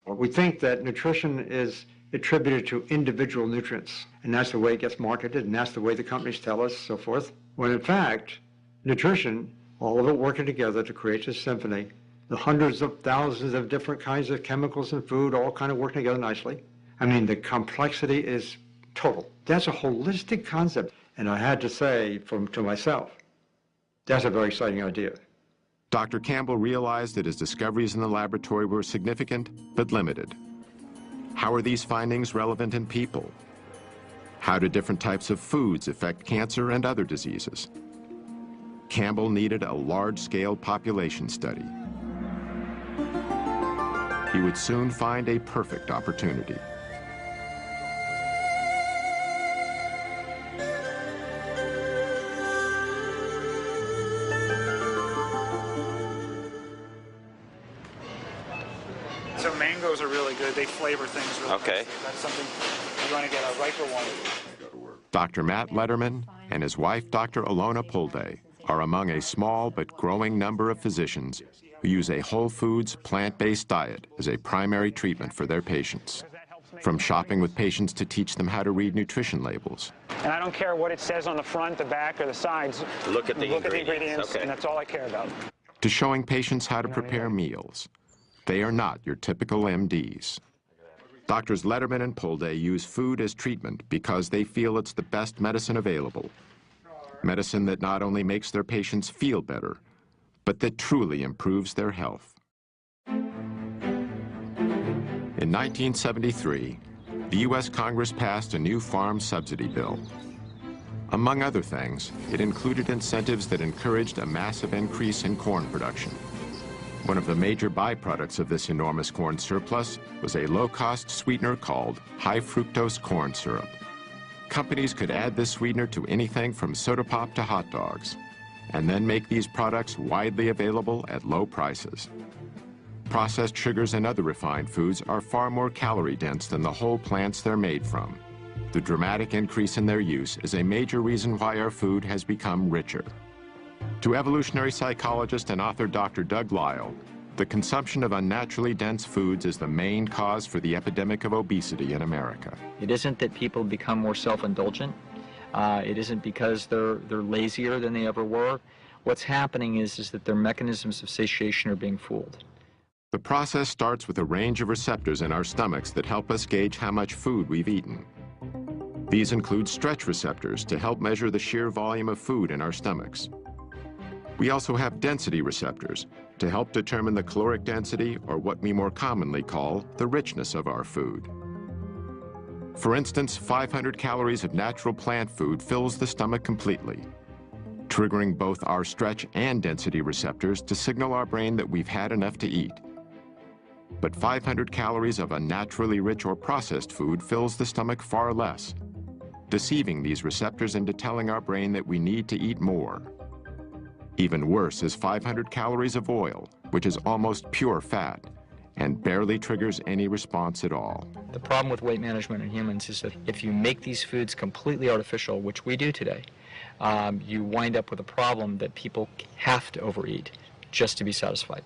We think that nutrition is attributed to individual nutrients, and that's the way it gets marketed, and that's the way the companies tell us, so forth. When in fact, nutrition, all of it working together to create this symphony, the hundreds of thousands of different kinds of chemicals in food all kind of working together nicely. I mean, the complexity is total. That's a holistic concept. And I had to say to myself, that's a very exciting idea. Dr. Campbell realized that his discoveries in the laboratory were significant but limited. How are these findings relevant in people? How do different types of foods affect cancer and other diseases? Campbell needed a large-scale population study. He would soon find a perfect opportunity. So mangoes are really good. They flavor things really okay. nicely. That's something you want to get a riper one. Dr. Matt Letterman and his wife, Dr. Alona Pulde, are among a small but growing number of physicians who use a whole foods, plant-based diet as a primary treatment for their patients. From shopping with patients to teach them how to read nutrition labels. And I don't care what it says on the front, the back, or the sides. Look at the ingredients. Okay. And that's all I care about. To showing patients how to prepare meals. They are not your typical MDs. Doctors Letterman and Pulde use food as treatment because they feel it's the best medicine available. Medicine that not only makes their patients feel better, but that truly improves their health. In 1973, the U.S. Congress passed a new farm subsidy bill. Among other things, it included incentives that encouraged a massive increase in corn production. One of the major byproducts of this enormous corn surplus was a low-cost sweetener called high-fructose corn syrup. Companies could add this sweetener to anything from soda pop to hot dogs, and then make these products widely available at low prices. Processed sugars and other refined foods are far more calorie-dense than the whole plants they're made from. The dramatic increase in their use is a major reason why our food has become richer. To evolutionary psychologist and author Dr. Doug Lisle, the consumption of unnaturally dense foods is the main cause for the epidemic of obesity in America. It isn't that people become more self-indulgent. It isn't because they're lazier than they ever were. What's happening is that their mechanisms of satiation are being fooled. The process starts with a range of receptors in our stomachs that help us gauge how much food we've eaten. These include stretch receptors to help measure the sheer volume of food in our stomachs. We also have density receptors to help determine the caloric density, or what we more commonly call the richness of our food. For instance, 500 calories of natural plant food fills the stomach completely, triggering both our stretch and density receptors to signal our brain that we've had enough to eat. But 500 calories of unnaturally rich or processed food fills the stomach far less, deceiving these receptors into telling our brain that we need to eat more. Even worse is 500 calories of oil, which is almost pure fat and barely triggers any response at all. The problem with weight management in humans is that if you make these foods completely artificial, which we do today, you wind up with a problem that people have to overeat just to be satisfied.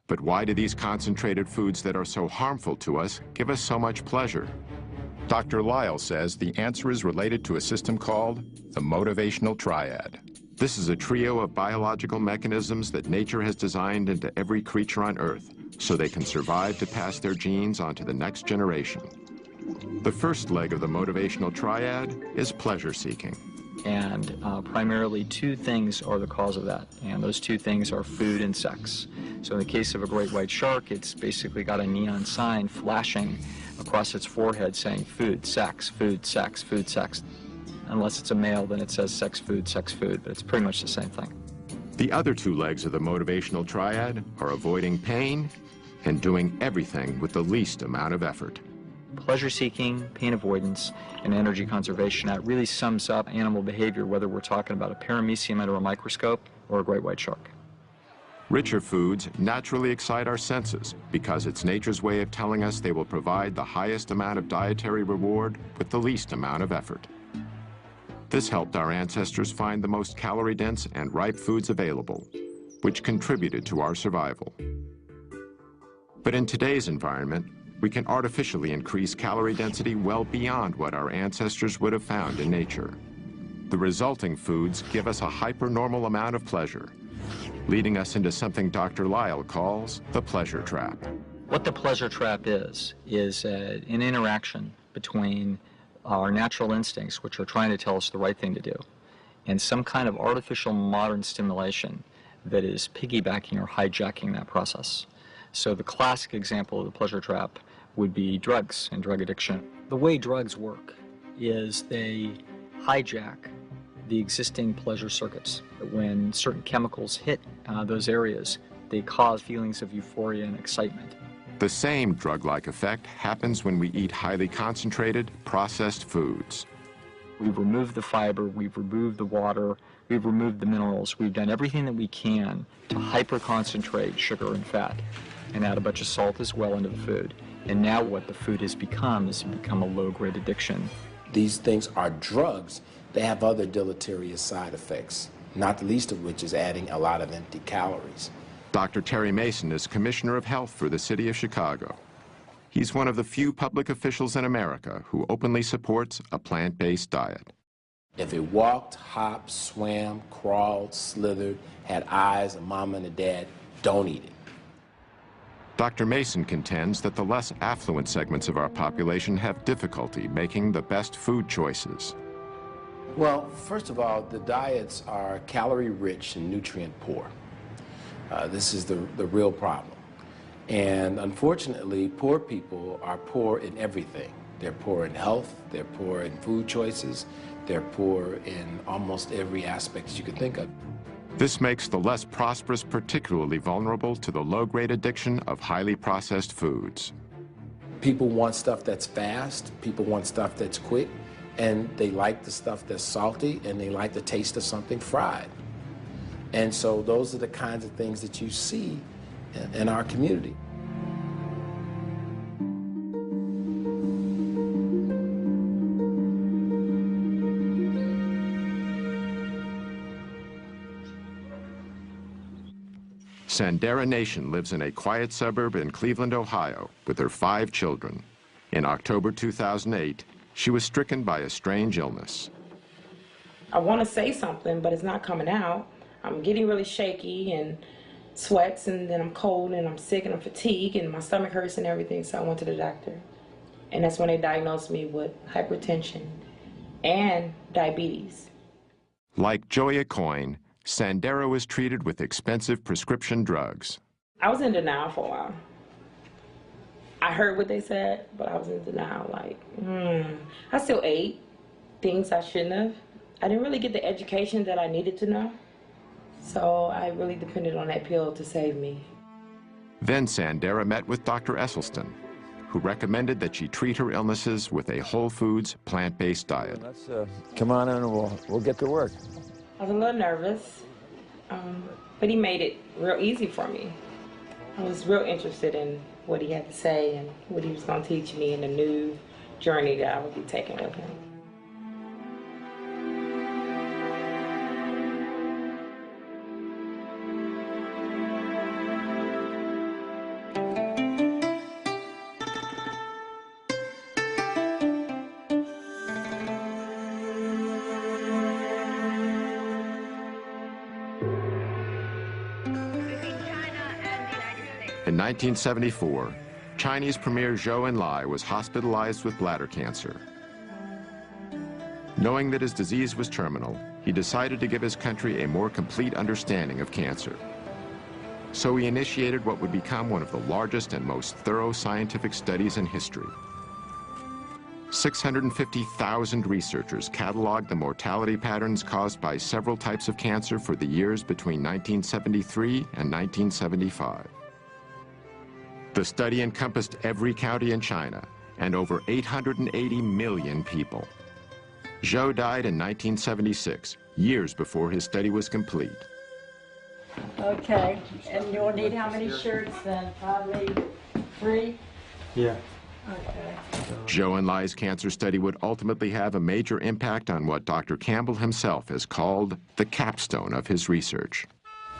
But why do these concentrated foods that are so harmful to us give us so much pleasure? Dr. Lisle says the answer is related to a system called the motivational triad. This is a trio of biological mechanisms that nature has designed into every creature on Earth so they can survive to pass their genes on to the next generation. The first leg of the motivational triad is pleasure seeking. And primarily two things are the cause of that, and those two things are food and sex. So in the case of a great white shark, it's basically got a neon sign flashing across its forehead saying food, sex, food, sex, food, sex. Unless it's a male, then it says sex, food, but it's pretty much the same thing. The other two legs of the motivational triad are avoiding pain and doing everything with the least amount of effort. Pleasure-seeking, pain avoidance, and energy conservation, that really sums up animal behavior, whether we're talking about a paramecium under a microscope or a great white shark. Richer foods naturally excite our senses because it's nature's way of telling us they will provide the highest amount of dietary reward with the least amount of effort. This helped our ancestors find the most calorie-dense and ripe foods available, which contributed to our survival. But in today's environment, we can artificially increase calorie density well beyond what our ancestors would have found in nature. The resulting foods give us a hypernormal amount of pleasure, leading us into something Dr. Lyle calls the pleasure trap. What the pleasure trap is an interaction between our natural instincts, which are trying to tell us the right thing to do, and some kind of artificial modern stimulation that is piggybacking or hijacking that process. So the classic example of the pleasure trap would be drugs and drug addiction. The way drugs work is they hijack the existing pleasure circuits. When certain chemicals hit those areas, they cause feelings of euphoria and excitement. The same drug-like effect happens when we eat highly concentrated, processed foods. We've removed the fiber, we've removed the water, we've removed the minerals, we've done everything that we can to hyper-concentrate sugar and fat, and add a bunch of salt as well into the food. And now what the food has become is become a low-grade addiction. These things are drugs. They have other deleterious side effects, not the least of which is adding a lot of empty calories. Dr. Terry Mason is Commissioner of Health for the City of Chicago. He's one of the few public officials in America who openly supports a plant-based diet. If it walked, hopped, swam, crawled, slithered, had eyes, a mom and a dad, don't eat it. Dr. Mason contends that the less affluent segments of our population have difficulty making the best food choices. Well, first of all, the diets are calorie-rich and nutrient-poor. This is the real problem. And unfortunately, poor people are poor in everything. They're poor in health, they're poor in food choices, they're poor in almost every aspect that you could think of. This makes the less prosperous particularly vulnerable to the low-grade addiction of highly processed foods. People want stuff that's fast, people want stuff that's quick, and they like the stuff that's salty, and they like the taste of something fried. And so those are the kinds of things that you see in our community. Sandera Nation lives in a quiet suburb in Cleveland, Ohio, with her 5 children. In October 2008, she was stricken by a strange illness. I want to say something, but it's not coming out. I'm getting really shaky and sweats, and then I'm cold and I'm sick and I'm fatigued and my stomach hurts and everything, so I went to the doctor. And that's when they diagnosed me with hypertension and diabetes. Like Joya Coyne, Sandera was treated with expensive prescription drugs. I was in denial for a while. I heard what they said, but I was in denial, like, I still ate things I shouldn't have. I didn't really get the education that I needed to know, so I really depended on that pill to save me. Then Sandera met with Dr. Esselstyn, who recommended that she treat her illnesses with a whole foods, plant-based diet. Let's come on in and we'll get to work. I was a little nervous, but he made it real easy for me. I was real interested in what he had to say and what he was going to teach me in the new journey that I would be taking with him. In 1974, Chinese Premier Zhou Enlai was hospitalized with bladder cancer. Knowing that his disease was terminal, he decided to give his country a more complete understanding of cancer. So he initiated what would become one of the largest and most thorough scientific studies in history. 650,000 researchers cataloged the mortality patterns caused by several types of cancer for the years between 1973 and 1975. The study encompassed every county in China and over 880 million people. Zhou died in 1976, years before his study was complete. Okay, and you'll need how many shirts then? Probably 3? Yeah. Okay. Zhou Enlai's cancer study would ultimately have a major impact on what Dr. Campbell himself has called the capstone of his research.